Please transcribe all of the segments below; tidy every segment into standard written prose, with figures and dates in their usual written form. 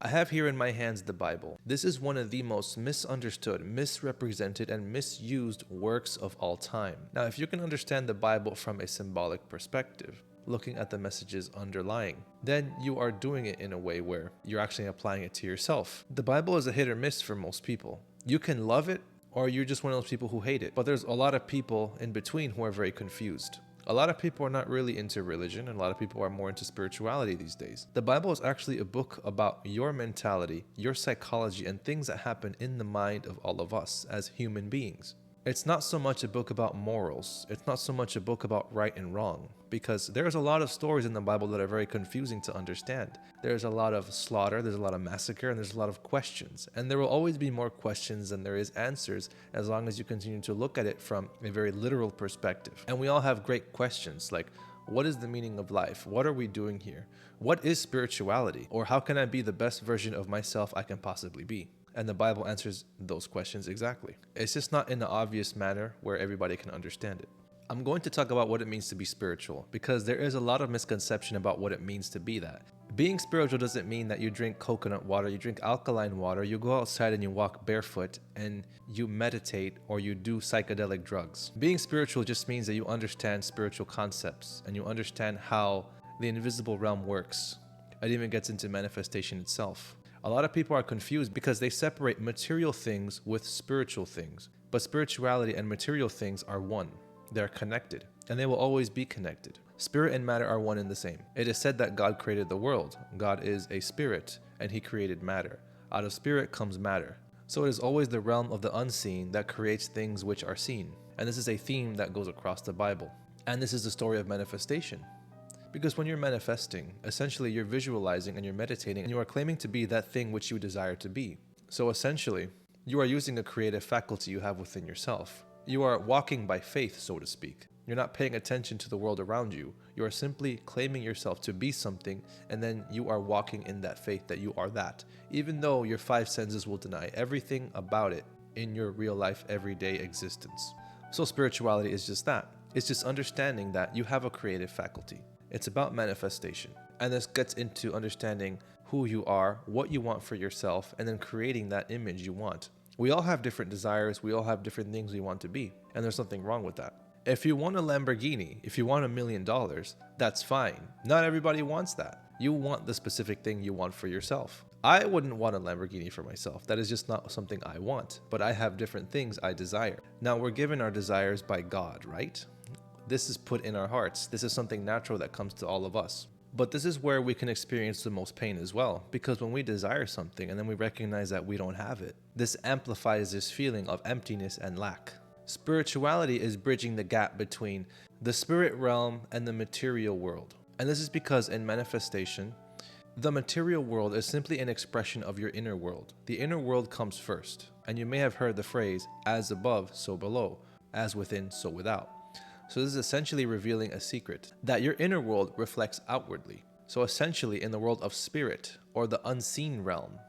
I have here in my hands the Bible. This is one of the most misunderstood, misrepresented, and misused works of all time. Now, if you can understand the Bible from a symbolic perspective, looking at the messages underlying, then you are doing it in a way where you're actually applying it to yourself. The Bible is a hit or miss for most people. You can love it, or you're just one of those people who hate it. But there's a lot of people in between who are very confused. A lot of people are not really into religion, and a lot of people are more into spirituality these days. The Bible is actually a book about your mentality, your psychology, and things that happen in the mind of all of us as human beings. It's not so much a book about morals. It's not so much a book about right and wrong, because there's a lot of stories in the Bible that are very confusing to understand. There's a lot of slaughter, there's a lot of massacre, and there's a lot of questions. And there will always be more questions than there is answers as long as you continue to look at it from a very literal perspective. And we all have great questions like, what is the meaning of life? What are we doing here? What is spirituality? Or how can I be the best version of myself I can possibly be? And the Bible answers those questions exactly. It's just not in an obvious manner where everybody can understand it. I'm going to talk about what it means to be spiritual, because there is a lot of misconception about what it means to be that. Being spiritual doesn't mean that you drink coconut water, you drink alkaline water, you go outside and you walk barefoot, and you meditate or you do psychedelic drugs. Being spiritual just means that you understand spiritual concepts and you understand how the invisible realm works. It even gets into manifestation itself. A lot of people are confused because they separate material things with spiritual things. But spirituality and material things are one. They're connected, and they will always be connected. Spirit and matter are one and the same. It is said that God created the world. God is a spirit, and he created matter. Out of spirit comes matter. So it is always the realm of the unseen that creates things which are seen. And this is a theme that goes across the Bible. And this is the story of manifestation. Because when you're manifesting, essentially you're visualizing and you're meditating and you are claiming to be that thing which you desire to be. So essentially, you are using a creative faculty you have within yourself. You are walking by faith, so to speak. You're not paying attention to the world around you. You are simply claiming yourself to be something, and then you are walking in that faith that you are that, even though your five senses will deny everything about it in your real life, everyday existence. So spirituality is just that. It's just understanding that you have a creative faculty. It's about manifestation. And this gets into understanding who you are, what you want for yourself, and then creating that image you want. We all have different desires. We all have different things we want to be. And there's nothing wrong with that. If you want a Lamborghini, if you want $1 million, that's fine. Not everybody wants that. You want the specific thing you want for yourself. I wouldn't want a Lamborghini for myself. That is just not something I want. But I have different things I desire. Now, we're given our desires by God, right? This is put in our hearts. This is something natural that comes to all of us. But this is where we can experience the most pain as well, because when we desire something and then we recognize that we don't have it, this amplifies this feeling of emptiness and lack. Spirituality is bridging the gap between the spirit realm and the material world. And this is because in manifestation, the material world is simply an expression of your inner world. The inner world comes first. And you may have heard the phrase, as above, so below, as within, so without. So this is essentially revealing a secret, that your inner world reflects outwardly. So essentially in the world of spirit, or the unseen realm,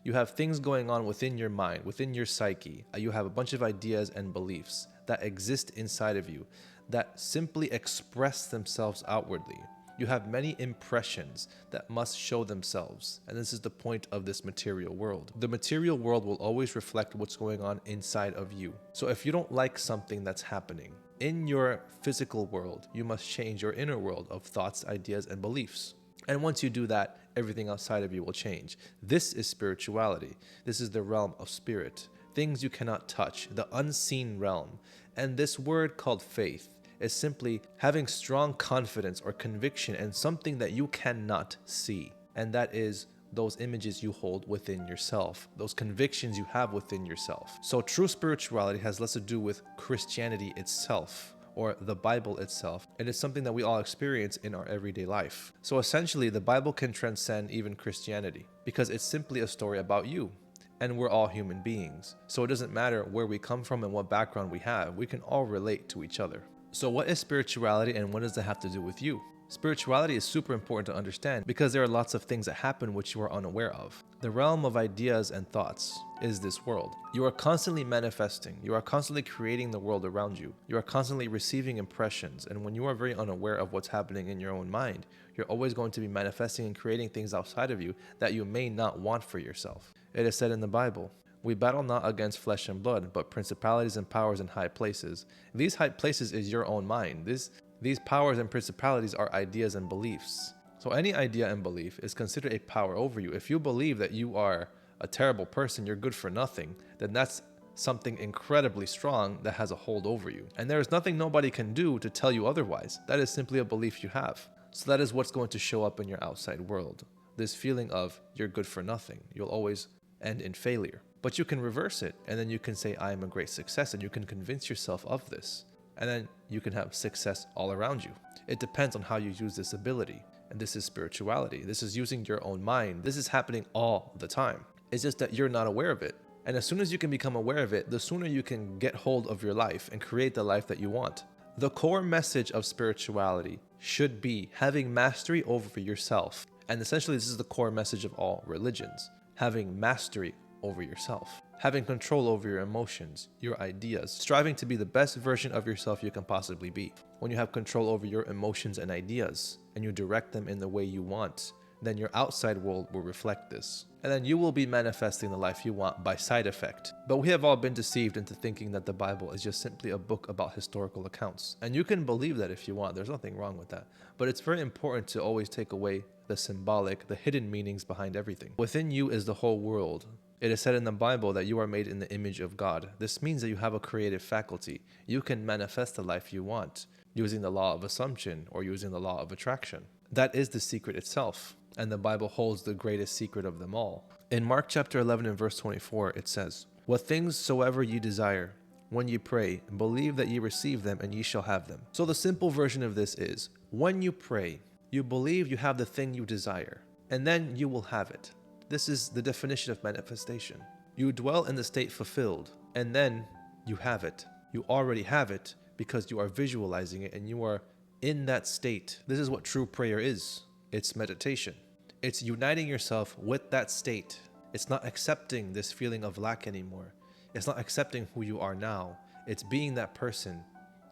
you have things going on within your mind, within your psyche. You have a bunch of ideas and beliefs that exist inside of you that simply express themselves outwardly. You have many impressions that must show themselves, and this is the point of this material world. The material world will always reflect what's going on inside of you. So if you don't like something that's happening in your physical world, you must change your inner world of thoughts, ideas, and beliefs. And once you do that, everything outside of you will change. This is spirituality. This is the realm of spirit. Things you cannot touch, the unseen realm. And this word called faith is simply having strong confidence or conviction in something that you cannot see. And that is those images you hold within yourself, those convictions you have within yourself. So true spirituality has less to do with Christianity itself or the Bible itself. It is something that we all experience in our everyday life. So essentially, the Bible can transcend even Christianity because it's simply a story about you. And we're all human beings. So it doesn't matter where we come from and what background we have. We can all relate to each other. So what is spirituality and what does that have to do with you? Spirituality is super important to understand because there are lots of things that happen which you are unaware of. The realm of ideas and thoughts is this world. You are constantly manifesting. You are constantly creating the world around you. You are constantly receiving impressions. And when you are very unaware of what's happening in your own mind, You're always going to be manifesting and creating things outside of you that you may not want for yourself. It is said in the Bible, "We battle not against flesh and blood, but principalities and powers in high places." These high places is your own mind. These powers and principalities are ideas and beliefs. So any idea and belief is considered a power over you. If you believe that you are a terrible person, you're good for nothing, then that's something incredibly strong that has a hold over you. And there is nothing nobody can do to tell you otherwise. That is simply a belief you have. So that is what's going to show up in your outside world. This feeling of you're good for nothing. You'll always end in failure. But you can reverse it, and then you can say, I am a great success, and you can convince yourself of this. And then you can have success all around you. It depends on how you use this ability. And this is spirituality. This is using your own mind. This is happening all the time. It's just that you're not aware of it. And as soon as you can become aware of it, the sooner you can get hold of your life and create the life that you want. The core message of spirituality should be having mastery over yourself. And essentially, this is the core message of all religions. Having mastery over yourself. Having control over your emotions, your ideas, striving to be the best version of yourself you can possibly be. When you have control over your emotions and ideas, and you direct them in the way you want, then your outside world will reflect this. And then you will be manifesting the life you want by side effect. But we have all been deceived into thinking that the Bible is just simply a book about historical accounts. And you can believe that if you want, there's nothing wrong with that. But it's very important to always take away the symbolic, the hidden meanings behind everything. Within you is the whole world. It is said in the Bible that you are made in the image of God. This means that you have a creative faculty. You can manifest the life you want using the law of assumption or using the law of attraction. That is the secret itself. And the Bible holds the greatest secret of them all. In Mark chapter 11 and verse 24, it says, "What things soever ye desire, when ye pray, believe that ye receive them, and ye shall have them." So the simple version of this is, when you pray, you believe you have the thing you desire, and then you will have it. This is the definition of manifestation. You dwell in the state fulfilled, and then you have it. You already have it because you are visualizing it, and you are in that state. This is what true prayer is. It's meditation. It's uniting yourself with that state. It's not accepting this feeling of lack anymore. It's not accepting who you are now. It's being that person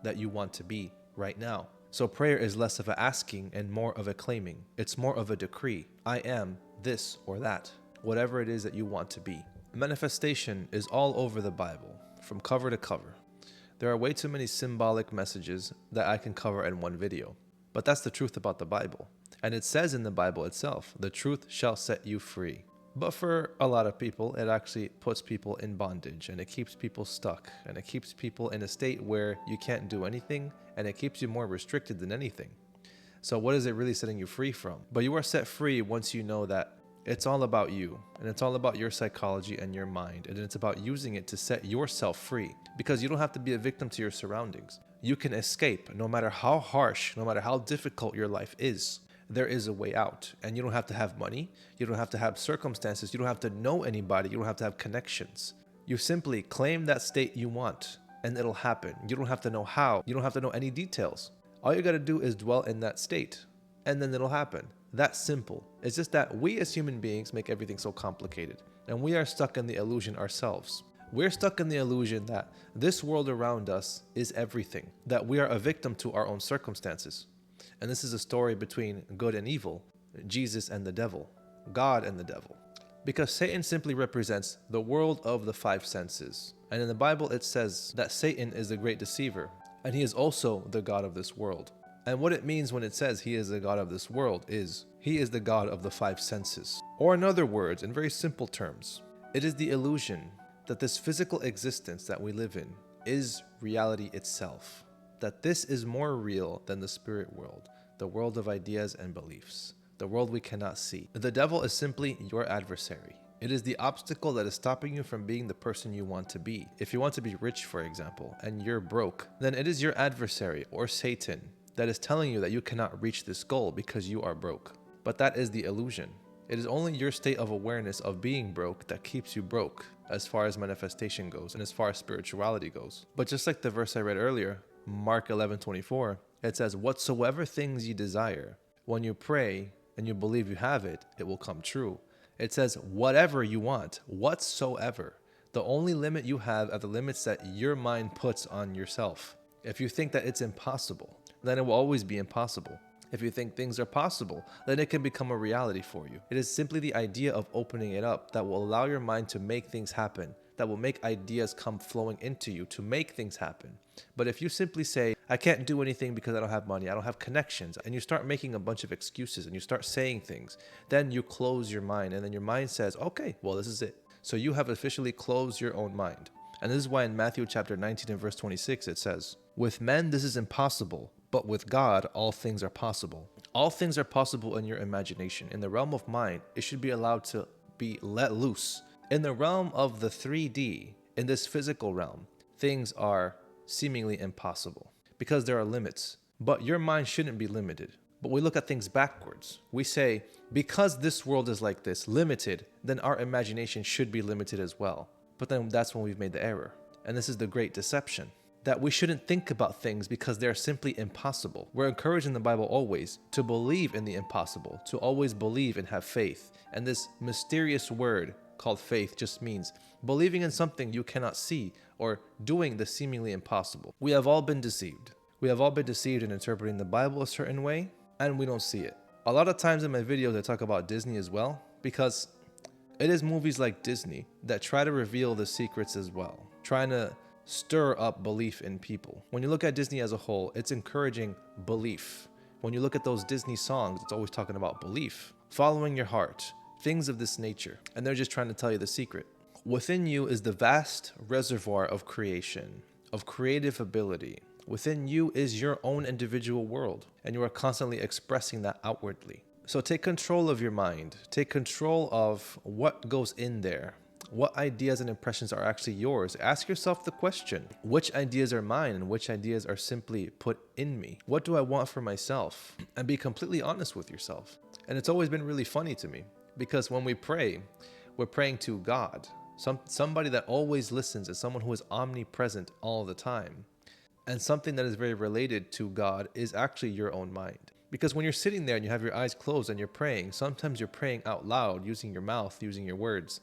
that you want to be right now. So prayer is less of a asking and more of a claiming. It's more of a decree. I am this or that, whatever it is that you want to be. Manifestation is all over the Bible, from cover to cover. There are way too many symbolic messages that I can cover in one video. But that's the truth about the Bible. And it says in the Bible itself, the truth shall set you free. But for a lot of people, it actually puts people in bondage, and it keeps people stuck, and it keeps people in a state where you can't do anything, and it keeps you more restricted than anything. So what is it really setting you free from? But you are set free once you know that it's all about you, and it's all about your psychology and your mind, and it's about using it to set yourself free, because you don't have to be a victim to your surroundings. You can escape no matter how harsh, no matter how difficult your life is. There is a way out, and you don't have to have money. You don't have to have circumstances. You don't have to know anybody. You don't have to have connections. You simply claim that state you want, and it'll happen. You don't have to know how. You don't have to know any details. All you got to do is dwell in that state, and then it'll happen. That's simple. It's just that we as human beings make everything so complicated, and we are stuck in the illusion ourselves. We're stuck in the illusion that this world around us is everything, that we are a victim to our own circumstances. And this is a story between good and evil, Jesus and the devil, God and the devil. Because Satan simply represents the world of the five senses. And in the Bible it says that Satan is the great deceiver, and he is also the god of this world. And what it means when it says he is the god of this world is he is the god of the five senses. Or in other words, in very simple terms, it is the illusion that this physical existence that we live in is reality itself. That this is more real than the spirit world, the world of ideas and beliefs, the world we cannot see. The devil is simply your adversary. It is the obstacle that is stopping you from being the person you want to be. If you want to be rich, for example, and you're broke, then it is your adversary or Satan that is telling you that you cannot reach this goal because you are broke. But that is the illusion. It is only your state of awareness of being broke that keeps you broke as far as manifestation goes and as far as spirituality goes. But just like the verse I read earlier, Mark 11:24, it says, "Whatsoever things ye desire, when you pray and you believe you have it, it will come true." It says, whatever you want, whatsoever. The only limit you have are the limits that your mind puts on yourself. If you think that it's impossible, then it will always be impossible. If you think things are possible, then it can become a reality for you. It is simply the idea of opening it up that will allow your mind to make things happen, that will make ideas come flowing into you to make things happen. But if you simply say, I can't do anything because I don't have money, I don't have connections, and you start making a bunch of excuses and you start saying things, then you close your mind, and then your mind says, okay, well, this is it. So you have officially closed your own mind. And this is why in Matthew chapter 19 and verse 26, it says, with men this is impossible, but with God all things are possible. All things are possible in your imagination. In the realm of mind, it should be allowed to be let loose. In the realm of the 3D, in this physical realm, things are seemingly impossible because there are limits. But your mind shouldn't be limited. But we look at things backwards. We say, because this world is like this, limited, then our imagination should be limited as well. But then that's when we've made the error. And this is the great deception, that we shouldn't think about things because they're simply impossible. We're encouraged in the Bible always to believe in the impossible, to always believe and have faith. And this mysterious word called faith just means believing in something you cannot see or doing the seemingly impossible. We have all been deceived. We have all been deceived in interpreting the Bible a certain way, and we don't see it. A lot of times in my videos I talk about Disney as well, because it is movies like Disney that try to reveal the secrets as well, trying to stir up belief in people. When you look at Disney as a whole, it's encouraging belief. When you look at those Disney songs, it's always talking about belief, following your heart, things of this nature. And they're just trying to tell you the secret. Within you is the vast reservoir of creation, of creative ability. Within you is your own individual world, and you are constantly expressing that outwardly. So take control of your mind. Take control of what goes in there. What ideas and impressions are actually yours? Ask yourself the question, which ideas are mine and which ideas are simply put in me? What do I want for myself? And be completely honest with yourself. And it's always been really funny to me, because when we pray, we're praying to God, somebody that always listens, and someone who is omnipresent all the time. And something that is very related to God is actually your own mind. Because when you're sitting there and you have your eyes closed and you're praying, sometimes you're praying out loud, using your mouth, using your words.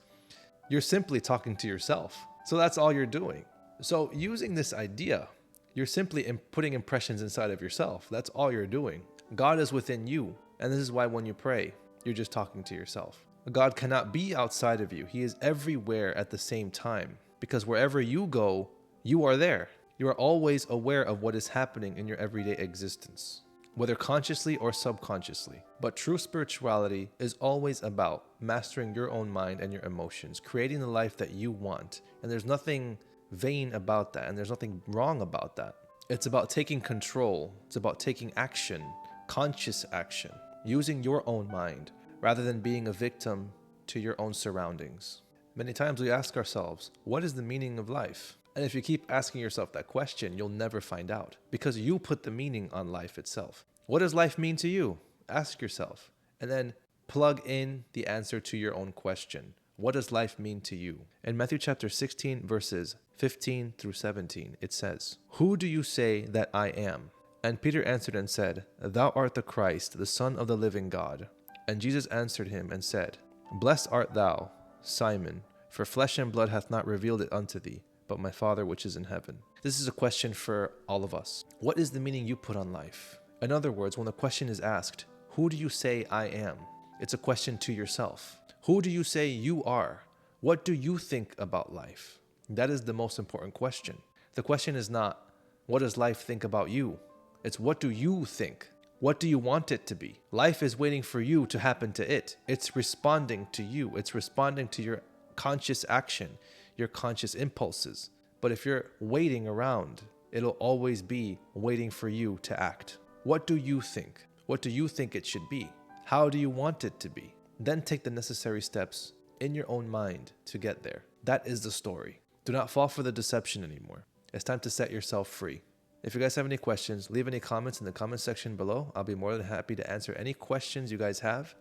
You're simply talking to yourself. So that's all you're doing. So using this idea, you're simply putting impressions inside of yourself. That's all you're doing. God is within you. And this is why when you pray, you're just talking to yourself. God cannot be outside of you. He is everywhere at the same time. Because wherever you go, you are there. You are always aware of what is happening in your everyday existence, whether consciously or subconsciously. But true spirituality is always about mastering your own mind and your emotions, creating the life that you want. And there's nothing vain about that, and there's nothing wrong about that. It's about taking control. It's about taking action, conscious action, using your own mind, rather than being a victim to your own surroundings. Many times we ask ourselves, what is the meaning of life? And if you keep asking yourself that question, you'll never find out, because you put the meaning on life itself. What does life mean to you? Ask yourself, and then plug in the answer to your own question. What does life mean to you? In Matthew chapter 16, verses 15 through 17, it says, "Who do you say that I am?" And Peter answered and said, "Thou art the Christ, the Son of the living God." And Jesus answered him and said, "Blessed art thou, Simon, for flesh and blood hath not revealed it unto thee, but my Father which is in heaven." This is a question for all of us. What is the meaning you put on life? In other words, when the question is asked, who do you say I am? It's a question to yourself. Who do you say you are? What do you think about life? That is the most important question. The question is not, what does life think about you? It's, what do you think? What do you want it to be? Life is waiting for you to happen to it. It's responding to you. It's responding to your conscious action, your conscious impulses. But if you're waiting around, it'll always be waiting for you to act. What do you think? What do you think it should be? How do you want it to be? Then take the necessary steps in your own mind to get there. That is the story. Do not fall for the deception anymore. It's time to set yourself free. If you guys have any questions, leave any comments in the comment section below. I'll be more than happy to answer any questions you guys have.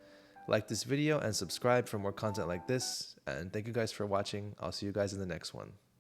Like this video and subscribe for more content like this. And thank you guys for watching. I'll see you guys in the next one.